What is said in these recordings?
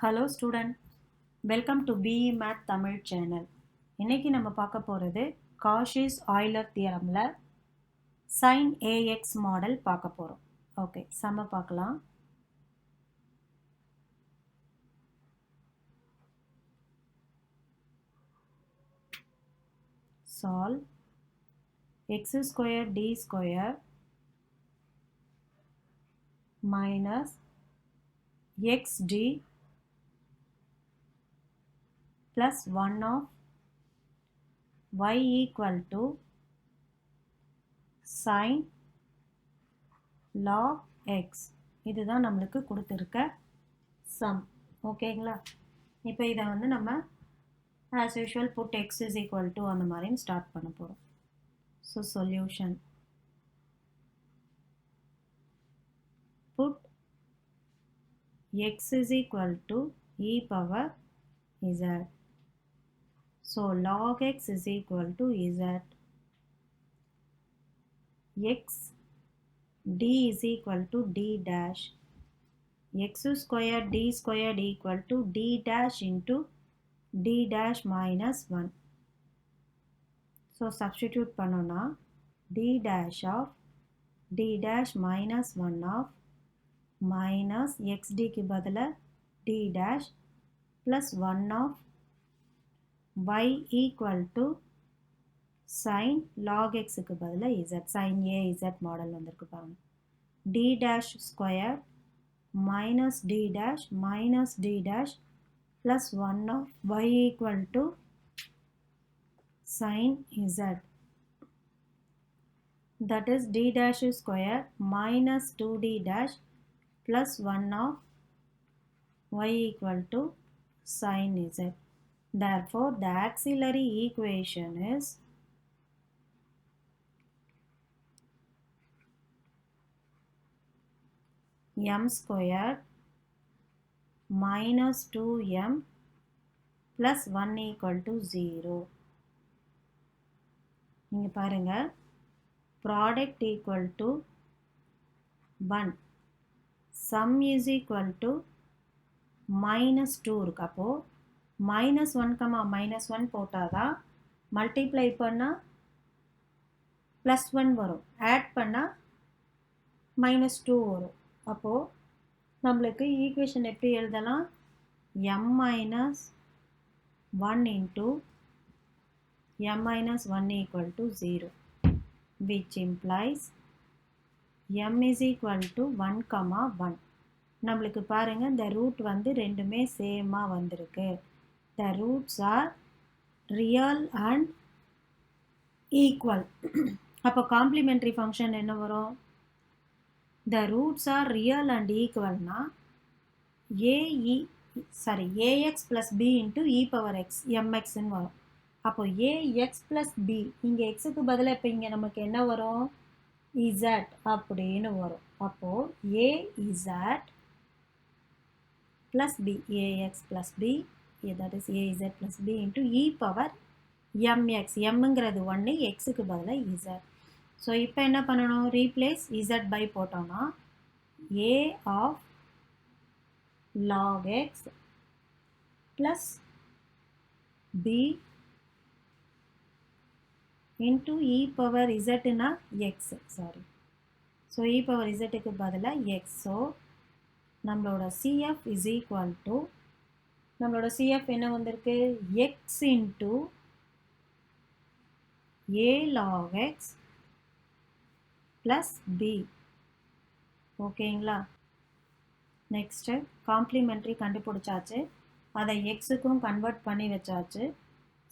Hello student, welcome to BE math Tamil channel. இன்னைக்கு நம்ம பார்க்க போகிறது காஷிஸ் ஆய்லர் தியரமில் சைன் ஏஎக்ஸ் மாடல் பார்க்க போகிறோம். ஓகே, சம பார்க்கலாம். Solve x square D square minus x D plus 1 of y equal to sin log x. இதுதான் நம்மளுக்கு கொடுத்திருக்க சம். ஓகேங்களா? இப்போ இதை நம்ம as usual put x is equal to அந்த மாதிரியும் ஸ்டார்ட் பண்ண போகிறோம். So solution put x is equal to e power z. So log x is equal to z. X d is equal to d dash. X square d squared equal to d dash into d dash minus 1. So substitute பண்ணோம்னா d dash of d dash minus 1 of minus xd க்கு பதிலா d dash plus 1 of y equal to sin log x க்கு பதிலா z. sin a z model வந்திருக்கு பாருங்க. d dash square minus d dash minus d dash plus 1 of y equal to sin z. That is d dash square minus 2d dash plus 1 of y equal to sin z. Therefore, the auxiliary equation is m squared minus 2m plus 1 equal to 0. நீங்க பாருங்க, product equal to 1, sum is equal to minus 2 இருக்கு. அப்போ minus 1 minus 1 போட்டாதான் multiply பண்ணா plus 1 வரும், add பண்ணா minus 2 வரும். அப்போ நம்மளுக்கு ஈக்குவேஷன் எப்படி எழுதலாம்? m minus 1 into m minus 1 equal to 0, which implies m is equal to 1, 1. நம்மளுக்கு பாருங்க, இந்த ரூட் ரெண்டுமே சேமா வந்திருக்கு. The roots are real and equal. அப்போ காம்ப்ளிமெண்டரி ஃபங்க்ஷன் என்ன வரும்? The roots are real and equal னா ax plus b into e power x mx ன்னு வரும். அப்போ ax plus b, இங்கே xக்கு பதிலாக இப்போ இங்கே நமக்கு என்ன வரும்? z அப்படின்னு வரும். அப்போ az plus b, ax plus b, that is az plus b into e power mx. mங்கிறது 1, xக்கு பதிலாக z. ஸோ இப்போ என்ன பண்ணணும்? ரீப்ளேஸ் z by போட்டோம்னா a of log x plus b into e power z னா x. Sorry, so e power zக்கு பதிலாக x. So நம்மளோட CF is equal to, நம்மளோட CF என்ன வந்திருக்கு? x into a log x plus b. ஓகேங்களா? Next complimentary கண்டுபிடிச்சாச்சு, அதை எக்ஸுக்கும் convert பண்ணி வச்சாச்சு.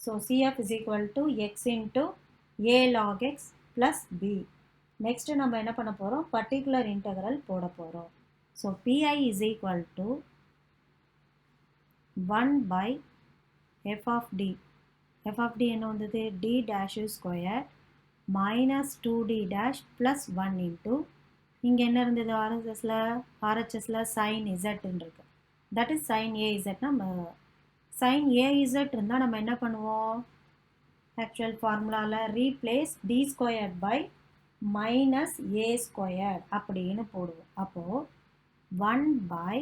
So CF is equal to x into a log x plus b. Next நம்ம என்ன பண்ண போகிறோம்? பர்டிகுலர் இன்டெக்ரல் போட போகிறோம். So PI is equal to 1 by f of d. f of d என்ன வந்தது? d dash square minus 2d dash plus 1 into, இங்கே என்ன இருந்தது? RHSல sin z இருக்கு. that is sin AZ. நம்ம sin AZ இருந்தால் நம்ம என்ன பண்ணுவோம்? ஆக்சுவல் ஃபார்முலாவில் replace d squared by minus a squared அப்படின்னு போடுவோம். அப்போது 1 by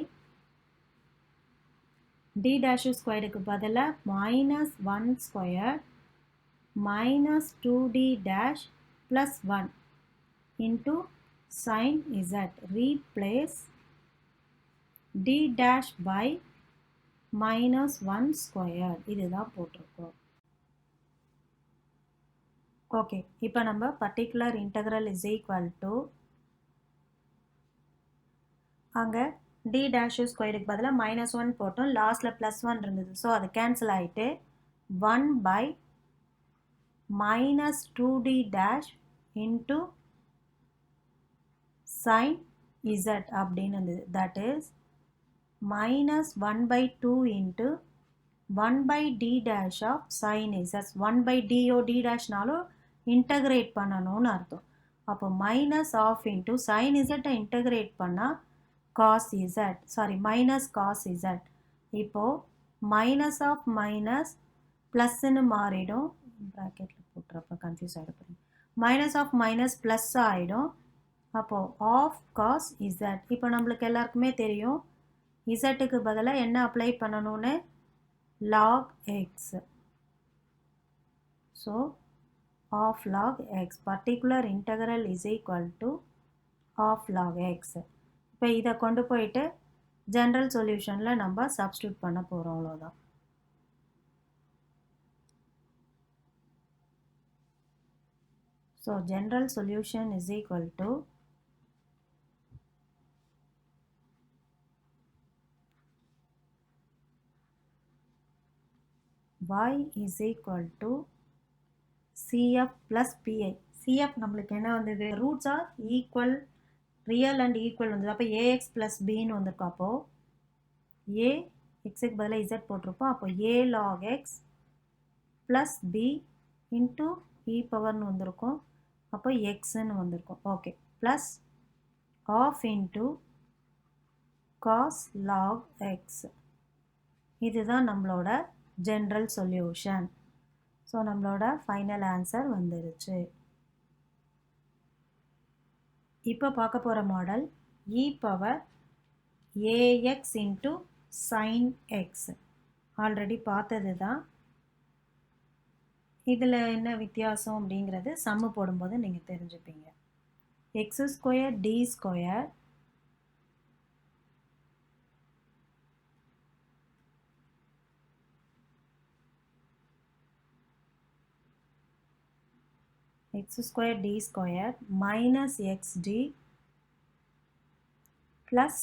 d dash ஸ்கொயருக்கு பதிலாக minus 1 squared minus 2d dash plus 1 into sin z. Replace d dash by minus 1 squared. இதுதான் போட்டிருக்கோம். ஓகே, இப்போ நம்ம particular integral is equal to அங்கே டி டேஷ் ஸ்கொயருக்கு பதிலாக மைனஸ் ஒன் போட்டோம், லாஸ்ட்டில் ப்ளஸ் ஒன் இருந்தது, ஸோ அது கேன்சல் ஆகிட்டு 1 by minus 2d dash into sin z அப்படின்னு இருந்தது. That is minus 1 by 2 into 1 by d dash of sin z. 1 by d ஓ d dashனாலும் இன்டகிரேட் பண்ணணும்னு அர்த்தம். அப்போ minus of into sin z integrate பண்ணால் cos z, sorry minus cos z. இப்போது minus of minus ப்ளஸ்ன்னு மாறிடும், ப்ராக்கெட்டில் போட்டுறப்ப கன்ஃபியூஸ் ஆகிடும், மைனஸ் ஆஃப் மைனஸ் ப்ளஸ் ஆகிடும். அப்போது ஆஃப் காஸ் இசட். இப்போ நம்மளுக்கு எல்லாருக்குமே தெரியும் இசட்டுக்கு பதிலாக என்ன அப்ளை பண்ணணும்னு, log x. So of log x, particular integral is equal to of log x. இப்போ இதை கொண்டு போயிட்டு ஜென்ரல் சொல்யூஷனில் நம்ம சப்ஸ்டியூட் பண்ண போகிறோம், அவ்வளோதான். So general solution is equal to y is equal to CF plus PI. CF நம்மளுக்கு என்ன வந்தது, roots R equal, real and equal வந்தது. அப்போ AX plus Bன்னு வந்திருக்கோம். அப்போது A எக்ஸுக்கு பதிலாக Z போட்டிருப்போம். அப்போ A log X plus B into E பவர்னு வந்திருக்கும். அப்போ எக்ஸ்ன்னு வந்திருக்கும். Okay, plus of into cos log x. இதுதான் நம்மளோட ஜென்ரல் சொல்யூஷன். ஸோ நம்மளோட ஃபைனல் ஆன்சர் வந்துருச்சு. இப்போ பார்க்க போகிற model e power a x into sine x. Already பார்த்தது தான். இதில் என்ன வித்தியாசம் அப்படிங்கிறது சம்மு போடும்போது நீங்கள் தெரிஞ்சுப்பீங்க. X square D square x square d square minus xd plus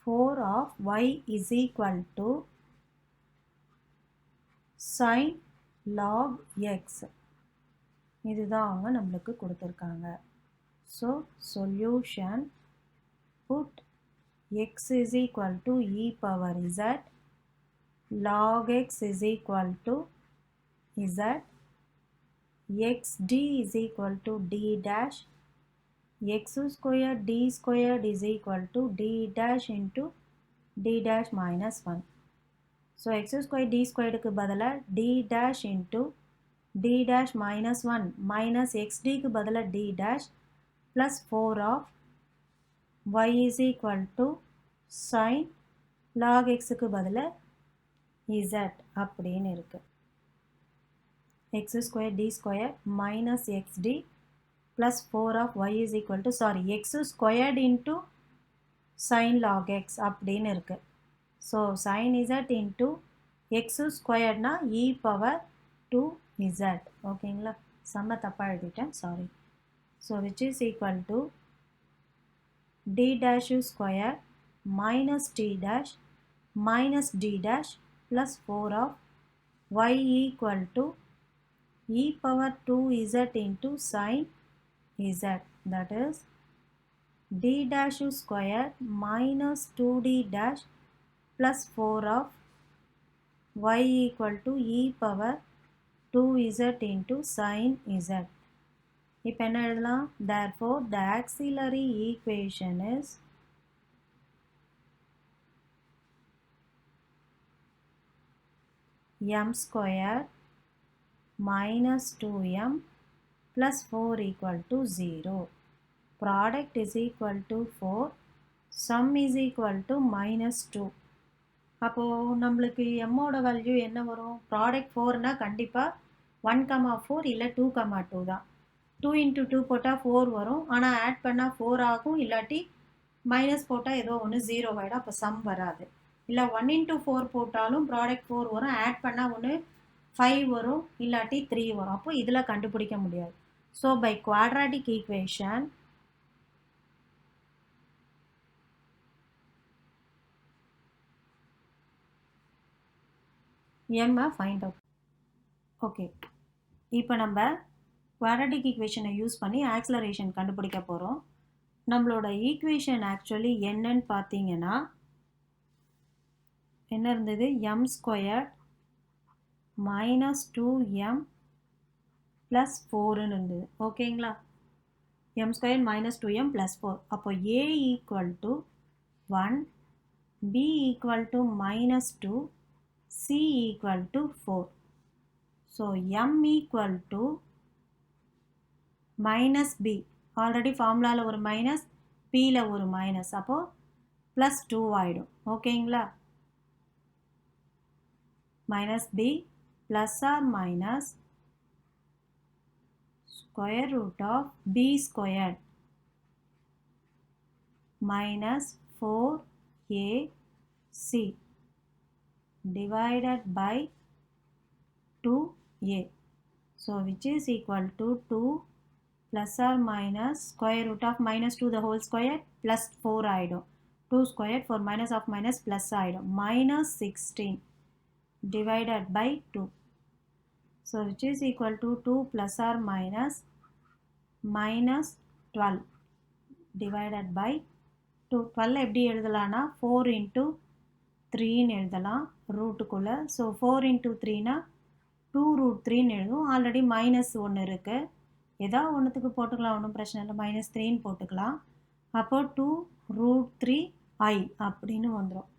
4 of y is equal to sin log x. இதுதான் அவங்க நம்மளுக்கு கொடுத்துருக்காங்க. So solution, put x is equal to e power z, log x is equal to z, xd is equal to d dash, x square d squared is equal to d dash into d dash minus 1. So x square d squared க்கு பதிலாக d dash into d dash minus 1 minus xd க்கு பதிலாக d dash plus 4 of y is equal to sin log x க்கு பதிலாக z அப்படின்னு இருக்கு. x square d square minus xd plus 4 of y is equal to, sorry, x squared into sin log x அப்படின்னு இருக்கு. So sin z into x squaredனா e power 2z. ஓகேங்களா, செம்ம தப்பாக எழுதிட்டேன், sorry. So which is equal to d dash square minus d dash minus d dash plus 4 of y equal to e power 2z into sin z. That is d dash square minus 2d dash plus 4 of y equal to e power 2z into sin z. இப்போ என்ன எழுதலாம், therefore the auxiliary equation is m square minus 2m plus 4 equal to 0. Product is equal to 4, sum is equal to minus 2. அப்போது நம்மளுக்கு எம்மோட value என்ன வரும்? Product 4னா கண்டிப்பாக 1,4 இல்லை 2,2 தான். 2 × 2 போட்டால் 4 வரும். ஆனால் ஆட் பண்ணால் 4 ஆகும். இல்லாட்டி மைனஸ் போட்டால் ஏதோ ஒன்று 0 ஆகிடும். அப்போ சம் வராது. இல்லை 1 × 4 போட்டாலும் ப்ராடக்ட் 4 வரும். ஆட் பண்ணால் ஒன்று 5 வரும். இல்லாட்டி 3 வரும். அப்போ இதில் கண்டுபிடிக்க முடியாது. ஸோ பை குவாட்ராட்டிக் ஈக்குவேஷன் எம்மை ஃபைண்ட் அவுட். ஓகே, இப்போ நம்ம குவாட்ராட்டிக் ஈக்குவேஷனை யூஸ் பண்ணி ஆக்ஸலரேஷன் கண்டுபிடிக்க போகிறோம். நம்மளோட ஈக்குவேஷன் ஆக்சுவலி என்னன்னு பார்த்தீங்கன்னா என்ன இருந்தது? m² - 2m + 4ன்னு இருந்தது. ஓகேங்களா? m² - 2m + 4. அப்போ a = 1, b = -2, c = 4. So m = -b. Already ஃபார்முலாவில் ஒரு மைனஸ், பியில் ஒரு மைனஸ். அப்போது +2 ஆகிடும். ஓகேங்களா? -b ± √(b² - 4ac divided by 2a. So which is equal to 2 ± √(-2) the whole square plus 4 ஆகிடும். 2 squared 4 minus of minus plus ஆகிடும். -16 divided by 2. So which is equal to 2 ± -12 divided by 2. 12 எப்படி எழுதலாம்னா 4 × 3ன்னு எழுதலாம் ரூட்டுக்குள்ளே. So 4 × 3னா 2√3ன்னு எழுதும். Already minus ஒன்று இருக்குது. ஏதாவது ஒன்றுத்துக்கு போட்டுக்கலாம், ஒன்றும் பிரச்சனை இல்லை. -3ன்னு போட்டுக்கலாம். அப்போது 2√3i அப்படின்னு வந்துடும்.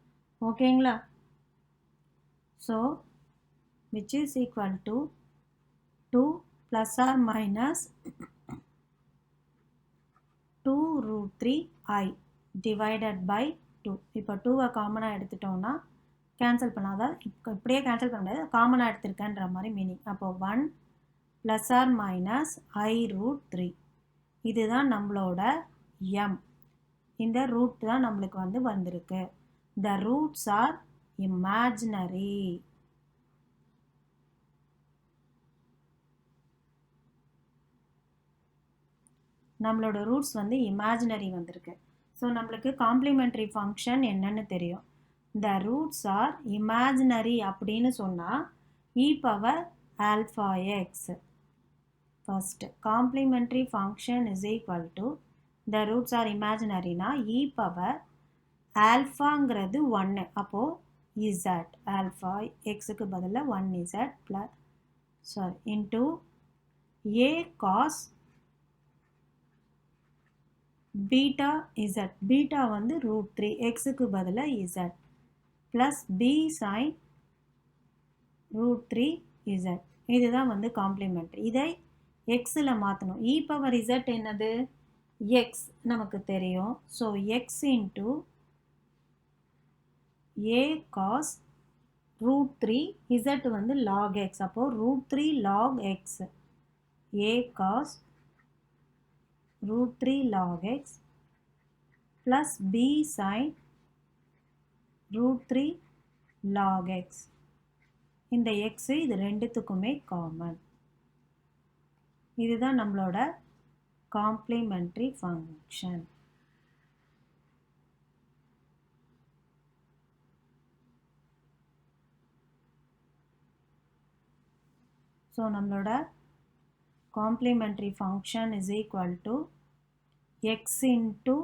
ஓகேங்களா? So which is equal to 2 ± 2√3i divided by 2. இப்போ 2வை காமனாக எடுத்துட்டோம்னா கேன்சல் பண்ணாதான், இப்படியே கேன்சல் பண்ண முடியாது, காமனாக எடுத்திருக்கேன்ற மாதிரி மீனிங். அப்போது 1 ± i√3. இதுதான் நம்மளோட m. இந்த ரூட் தான் நம்மளுக்கு வந்திருக்கு. The roots are imaginary. நம்மளோட ரூட்ஸ் இமேஜினரி வந்திருக்கு. ஸோ நம்மளுக்கு காம்ப்ளிமெண்ட்ரி ஃபங்க்ஷன் என்னன்னு தெரியும். த ரூட்ஸ் ஆர் இமேஜினரி அப்படின்னு சொன்னால் e⁴x. First complementary function is equal to the roots are இமேஜினரினா e⁴ங்கிறது 1. அப்போது z ஆல்ஃபா எக்ஸுக்கு பதிலாக 1z into a cos beta z. Beta √3, எக்ஸுக்கு பதிலாக z plus b sin √3z. இதுதான் காம்ப்ளிமெண்ட்ரி. இதை எக்ஸில் மாற்றணும். e⁴z என்னது? எக்ஸ் நமக்கு தெரியும். So X into a cos √3, z log x. அப்போது √3 log x. a cos √3 log x plus b sin √3 log x. இந்த x இது ரெண்டுத்துக்குமே காமன். இதுதான் நம்மளோட காம்ப்ளிமெண்ட்ரி ஃபங்க்ஷன். ஸோ நம்மளோட complimentary function is equal to x into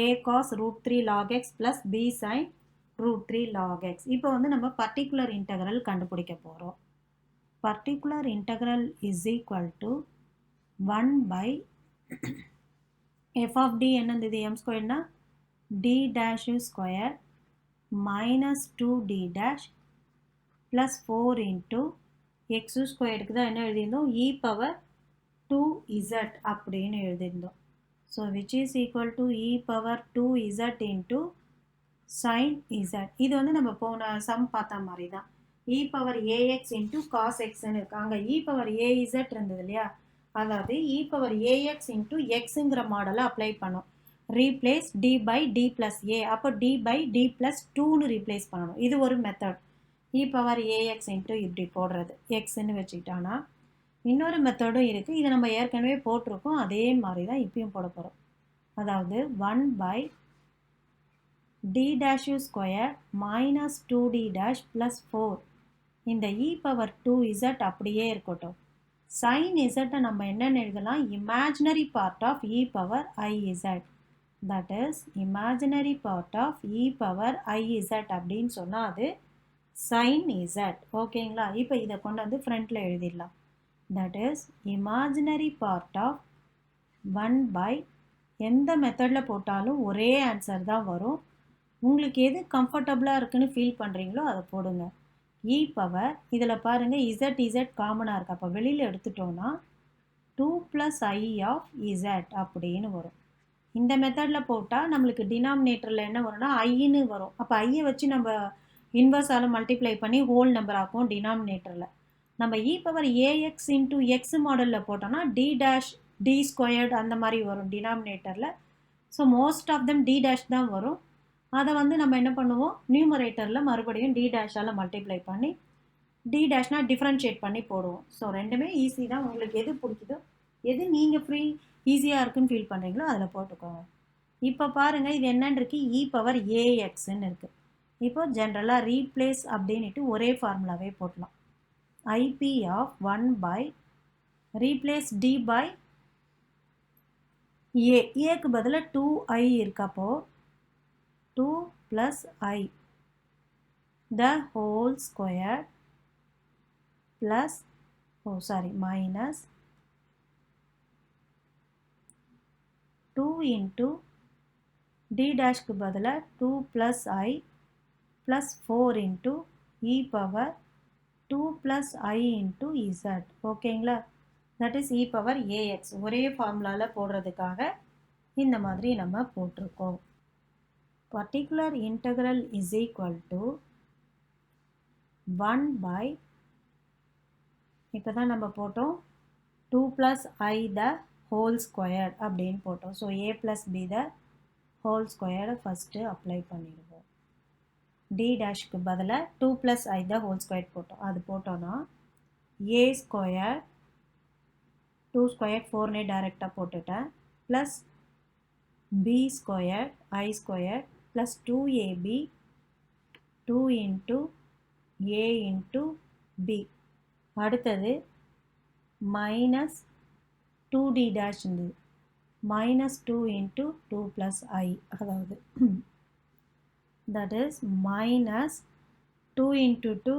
a cos √3 log x plus b sin √3 log x. இப்போ நம்ம particular integral கண்டுபிடிக்க போகிறோம். Particular integral is equal to 1/f of d என்னது? m²னா d⁻² minus 2d plus 4 into x²க்கு தான் என்ன எழுதியிருந்தோம்? e⁴2z அப்படின்னு எழுதியிருந்தோம். So which is equal to e⁴2z into sin z. இது வந்து நம்ம போன சம் பார்த்த மாதிரி தான். e power ax into cos எக்ஸ்ன்னு இருக்கு. அங்கே e பவர் az இருந்தது இல்லையா, அதாவது e பவர் ax இன்ட்டு எக்ஸுங்கிற மாடலை அப்ளை பண்ணோம். Replace D by D plus a, அப்போ டி பை டி ப்ளஸ் டூன்னு ரீப்ளேஸ் பண்ணணும். இது ஒரு method. e power ax into இப்படி போடுறது எக்ஸ்ன்னு வச்சுக்கிட்டானா. இன்னொரு மெத்தடும் இருக்குது, இதை நம்ம ஏற்கனவே போட்டிருக்கோம், அதே மாதிரி தான் இப்பயும் போட போகிறோம். அதாவது 1 by d dash u square minus 2d dash plus 4. இந்த e பவர் 2z அப்படியே இருக்கட்டும். sin z நம்ம என்னன்னு எழுதலாம், imaginary part of e power iz. that is imaginary part of e power iz அப்படின்னு சொன்னால் அது sin z. ஓகேங்களா? இப்போ இதை கொண்டு வந்து ஃப்ரண்ட்டில் எழுதிடலாம். that is imaginary part of 1 by எந்த மெத்தடில் போட்டாலும் ஒரே ஆன்சர் தான் வரும். உங்களுக்கு எது கம்ஃபர்டபுளாக இருக்குன்னு ஃபீல் பண்ணுறீங்களோ அதை போடுங்க. இ பவர் இதில் பாருங்கள் இசட் காமனாக இருக்குது, அப்போ வெளியில் எடுத்துட்டோன்னா 2 + i ஆஃப் இசட் அப்படின்னு வரும். இந்த மெத்தடில் போட்டால் நம்மளுக்கு டினாமினேட்டரில் என்ன வரும்னா ஐன்னு வரும். அப்போ ஐயை வச்சு நம்ம இன்வர்ஸால் மல்டிப்ளை பண்ணி ஹோல் நம்பர் ஆக்கும் டினாமினேட்டரில். நம்ம இ பவர் ஏஎக்ஸ் இன்ட்டு எக்ஸ் மாடலில் போட்டோம்னா டி டேஷ் டி ஸ்கொயர்டு அந்த மாதிரி வரும் டினாமினேட்டரில். So most of them D dash தான் வரும். அதை வந்து நம்ம என்ன பண்ணுவோம், நியூமரேட்டரில் மறுபடியும் டி டேஷால் மல்டிப்ளை பண்ணி டி டேஷ்னால் டிஃப்ரென்ஷியேட் பண்ணி போடுவோம். ஸோ ரெண்டுமே ஈஸி தான். உங்களுக்கு எது பிடிக்குதோ, எது நீங்கள் ஃப்ரீ ஈஸியாக இருக்குன்னு ஃபீல் பண்ணுறீங்களோ அதில் போட்டுக்கோங்க. இப்போ பாருங்கள் இது என்னன்னு இருக்குது, இ பவர் ஏஎக்ஸ்ன்னு இருக்குது. இப்போ ஜென்ரலாக ரீப்ளேஸ் அப்படின்ட்டு ஒரே ஃபார்முலாவே போட்டலாம். IP of 1 by replace D by ஏக்கு பதிலாக 2i இருக்கப்போ 2 plus I the whole square plus minus 2 into d dash க்கு பதிலா 2 plus I plus 4 into e power 2 plus I into z. ஓகேங்களா? that is e power ax. ஒரே ஃபார்முலாவில் போடுறதுக்காக இந்த மாதிரி நம்ம போட்டிருக்கோம். particular integral is equal to 1 by இப்போ தான் நம்ம போட்டோம் 2 plus I the whole square அப்படின்னு போட்டோம். So a plus b the whole square first apply பண்ணிடுவோம். d டேஷ்க்கு பதிலாக 2 plus I the whole square போட்டோம். அது போட்டோன்னா a ஸ்கொயர் 2 ஸ்கொயர் 4னே டைரெக்டாக போட்டுட்டேன், plus b square I square plus 2ab 2 into a into b. அடுத்தது minus 2d dash இருந்தது, minus 2 into 2 plus I, அதாவது that is minus 2 into 2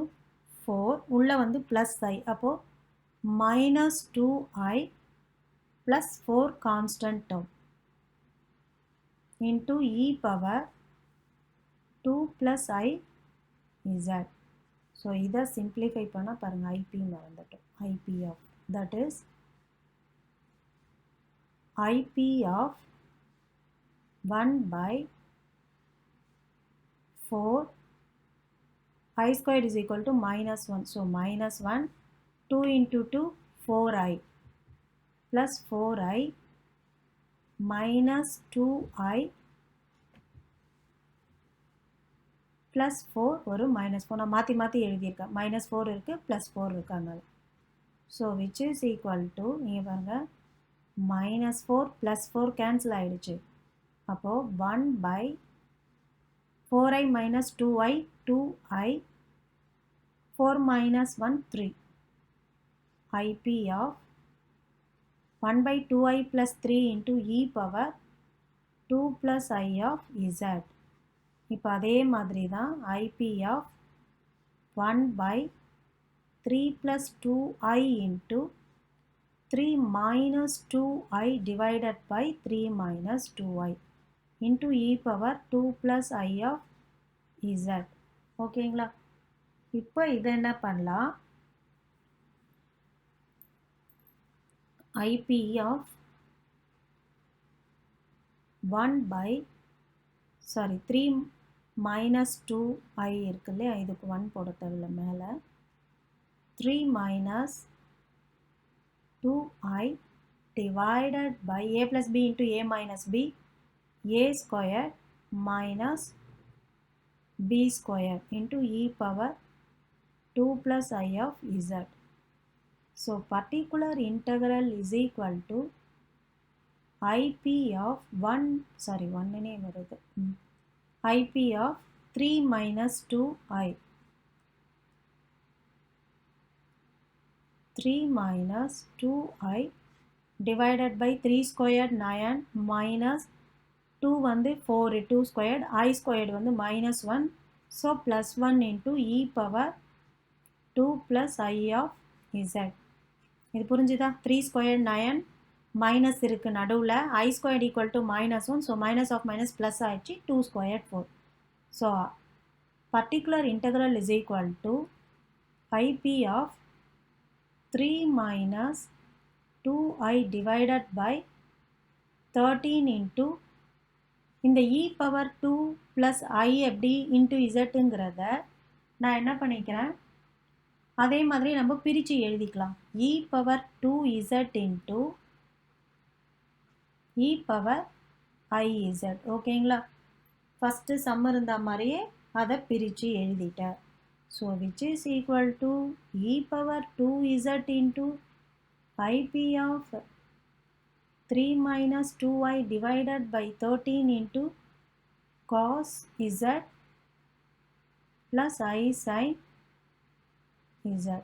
4, உள்ள வந்து plus I, அப்போ minus 2i plus 4 constant term into e power 2 plus I z. So இதை simplify பண்ணால் பாருங்கள் IP மறந்துட்டோம். IP of that is IP of 1 by 4 I squared is equal to minus 1. So minus 1 2 into 2 4i plus 4i minus 2i plus 4 ஒரு minus 4. நான் மாற்றி எழுதியிருக்கேன், minus 4 இருக்குது plus 4 இருக்குது அதனால. So which is equal to, நீங்கள் பாருங்கள் minus 4 plus 4 கேன்சல் ஆகிடுச்சு. அப்போது 1 by 4i minus 2i 2i 4 minus 1 3. IP of 1 by 2i plus 3 into e power 2 plus I of z. இப்போ அதே மாதிரி தான் IP of 1 by 3 plus 2i into 3 minus 2i divided by 3 minus 2i into e power 2 plus I of z. ஓகேங்களா? இப்போ இதை என்ன பண்ணலாம், IP of 1 by 3 minus 2i இருக்கு இல்லையா, இதுக்கு 1 போட தேவையில்ல மேலே. 3 minus 2i divided by a plus b into a minus b, a square minus b square into e power 2 plus I of z. So particular integral is equal to ip of 1 வருது, ip of 3 minus 2i. 3 minus 2i divided by 3 squared 9 minus 2 வந்து 4, 2 squared, I squared வந்து minus 1, so plus 1 into e power 2 plus I of z. இது புரிஞ்சுதா? 3 squared 9 minus இருக்கு நடுவில், I squared equal to minus 1, so minus of minus plus ஆயிடுச்சு, 2 squared 4. So particular integral is equal to ip of 3 minus 2i divided by 13 into இந்த e power 2 plus I எப்படி into zங்கிறத நான் என்ன பண்ணிக்கிறேன், அதே மாதிரி நம்ம பிரித்து எழுதிக்கலாம். e power 2z into e power iz. ஓகேங்களா? ஃபஸ்ட்டு சம் இருந்த மாதிரியே அதை பிரித்து எழுதிட்டேன். So which is equal to e power 2z into ip of 3 minus 2i divided by 13 into cos z plus I sin z,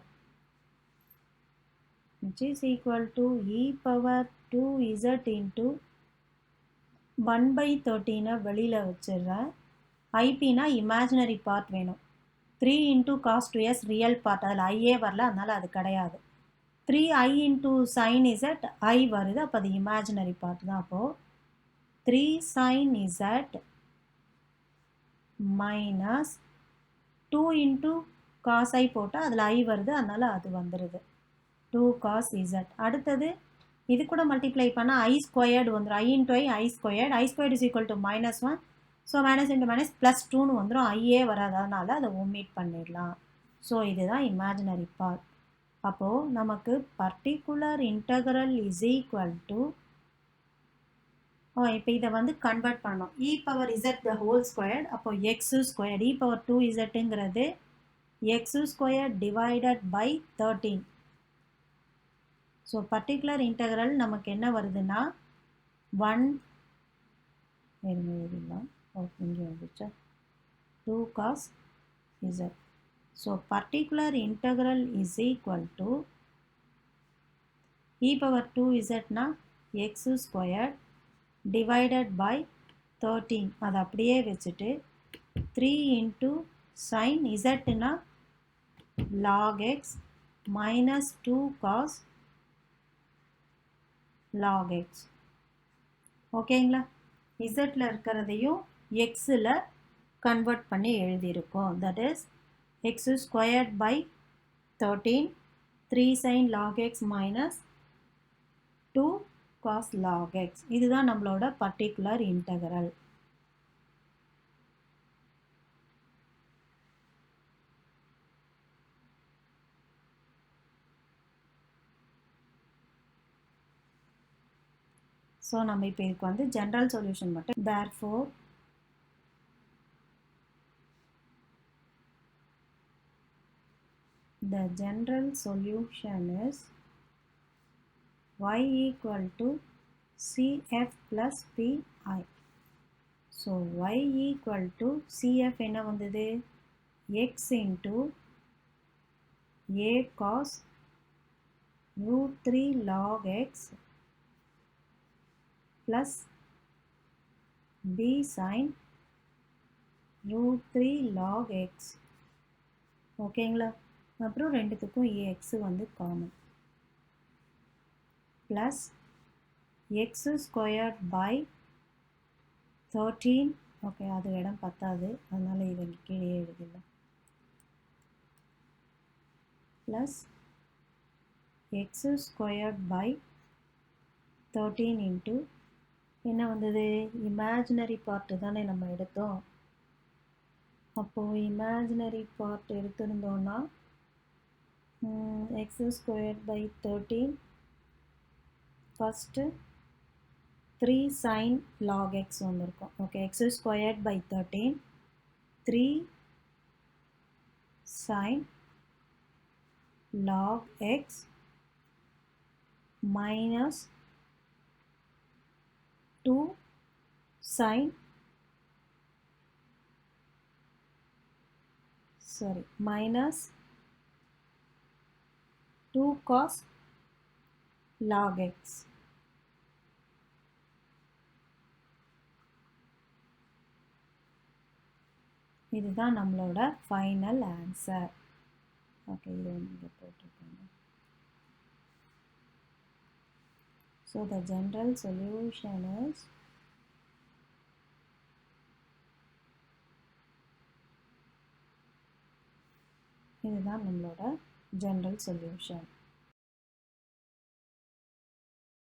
which is equal to e power 2z into 1 by 13 வெளியில் வச்சிடுறேன். ஐபினா imaginary part வேணும். 3 into cos 2s real part, அதில் ஐயே வரல, அதனால் அது கிடையாது. 3i into sin z I வருது, அப்போ அது இமேஜினரி பார்ட் தான். அப்போது 3 sin z minus 2 into cos I போட்டால் அதில் I வருது, அதனால் அது வந்துடுது 2 cos z. அடுத்தது இது கூட மல்டிப்ளை பண்ணால் I ஸ்கொயர்டு வந்துடும், I into I squared, I squared is equal to minus 1, so minus into minus plus 2ன்னு வந்துடும், ஐயே வராதனால அதை ஒமிட் பண்ணிடலாம். ஸோ இதுதான் இமேஜினரி பார்ட். அப்போது நமக்கு particular integral is equal to, இப்போ இதை வந்து கன்வெர்ட் பண்ணோம், e power z the whole squared, அப்போ எக்ஸு ஸ்கொயர்ட், இ பவர் 2 இசட்டுங்கிறது x square divided by 13. So particular integral நமக்கு என்ன வருதுன்னா 1 எழுதிடலாம், இங்கே வந்துச்சா 2 cos z. So particular integral is equal to e power 2z na x squared divided by 13, அது அப்படியே வச்சுட்டு 3 into sin z na log x minus 2 cos log x. ஓகேங்களா? zல இருக்கிறதையும் xல கன்வெர்ட் பண்ணி எழுதியிருக்கோம். That is x squared by 13, 3 sin log x minus 2 cos log x. இதுதான் நம்மளோட particular integral. So நம்ம இப்போ இதுக்கு வந்து ஜென்ரல் சொல்யூஷன் மட்டும். therefore the general solution is y equal to cf plus pi. So y equal to cf என்ன வந்தது, x into a cos root 3 log x plus b sin root 3 log x. ஓகேங்களா? அப்புறம் ரெண்டுத்துக்கும் ax வந்து common, plus x squared by 13. Okay, அது இடம் பத்தாது, அதனால் இதை கீழே எழுதிடலாம். Plus x squared by 13 into என்ன வந்தது, இமேஜினரி பார்ட்டு தானே நம்ம எடுத்தோம், அப்போது இமேஜினரி பார்ட் எடுத்திருந்தோன்னா x squared by 13 first 3 sin log x வந்திருக்கும். Okay, x squared by 13 3 sin log x minus 2 sin minus 2 cos log x. இதுதான் நம்மளோட ஃபைனல் ஆன்சர். ஓகே, இது இங்கே போட்டிருக்காங்க. So the general solution is இதுதான் நம்மளோட ஜென்ரல் சொல்யூஷன்.